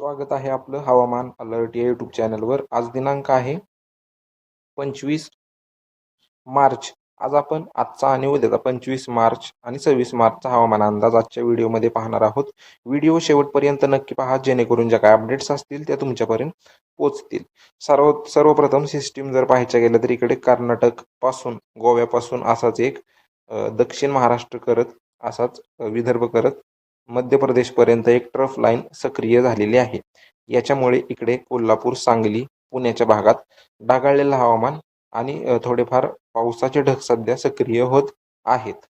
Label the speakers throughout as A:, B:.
A: स्वागत आहे आपलं हवामान अलर्ट या यूट्यूब चॅनलवर। आज दिनांक आहे 25 मार्च। आज आपण आजचा आणि उद्याचा 25 मार्च आणि 26 मार्चचा हवामान अंदाज आजच्या व्हिडिओमध्ये पाहणार आहोत। व्हिडिओ शेवटपर्यंत नक्की पहा, जेणेकरून ज्या काही अपडेट्स असतील त्या तुमच्यापर्यंत पोहोचतील। सर्वप्रथम सिस्टीम जर पाहायचं गेलं तर इकडे कर्नाटक पासून गोव्यापासून असाच एक दक्षिण महाराष्ट्र करत असाच विदर्भ करत मध्य प्रदेशपर्यंत एक ट्रफ लाईन सक्रिय झालेली आहे। याच्यामुळे इकडे कोल्हापूर, सांगली, पुण्याच्या भागात ढगाळलेलं हवामान आणि थोडेफार पावसाचे ढग सध्या सक्रिय होत आहेत।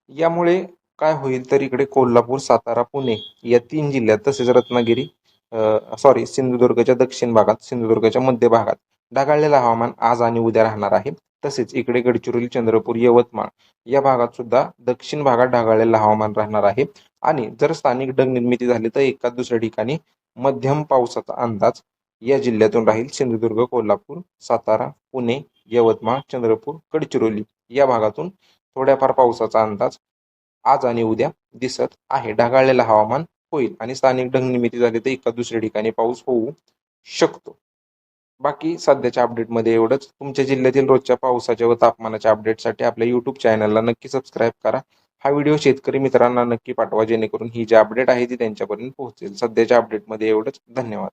A: यामुळे काय होईल तर इकडे कोल्हापूर, सातारा, पुणे या 3 जिल्ह्यात तसेच रत्नागिरी सिंधुदुर्गच्या दक्षिण भागात, सिंधुदुर्गच्या मध्य भागात ढगाळलेलं हवामान आज आणि उद्या राहणार आहे। तसेच इकडे गडचिरोली, चंद्रपूर, यवतमाळ या भागात सुद्धा दक्षिण भागात ढगाळलेलं हवामान राहणार आहे। आणि जर स्थानिक ढग निर्मिती झाली तर एका दुसऱ्या ठिकाणी मध्यम पावसाचा अंदाज या जिल्ह्यातून राहील। सिंधुदुर्ग, कोल्हापूर, सातारा, पुणे, यवतमाळ, चंद्रपूर, गडचिरोली या भागातून थोड्याफार पावसाचा अंदाज आज आणि उद्या दिसत आहे। ढगाळलेलं हवामान होईल आणि स्थानिक ढग निर्मिती झाली तर एका दुसऱ्या ठिकाणी पाऊस होऊ शकतो। बाकी सध्याच्या अपडेटमध्ये एवढंच। तुमच्या जिल्ह्यातील रोजच्या पावसाच्या व तापमानाच्या अपडेटसाठी आपल्या यूट्यूब चॅनलला नक्की सबस्क्राईब करा। हा व्हिडिओ शेतकरी मित्रांना नक्की पाठवा, जेणेकरून ही जी अपडेट आहे ती त्यांच्यापर्यंत पोहोचेल। सध्याच्या अपडेटमध्ये एवढंच। धन्यवाद।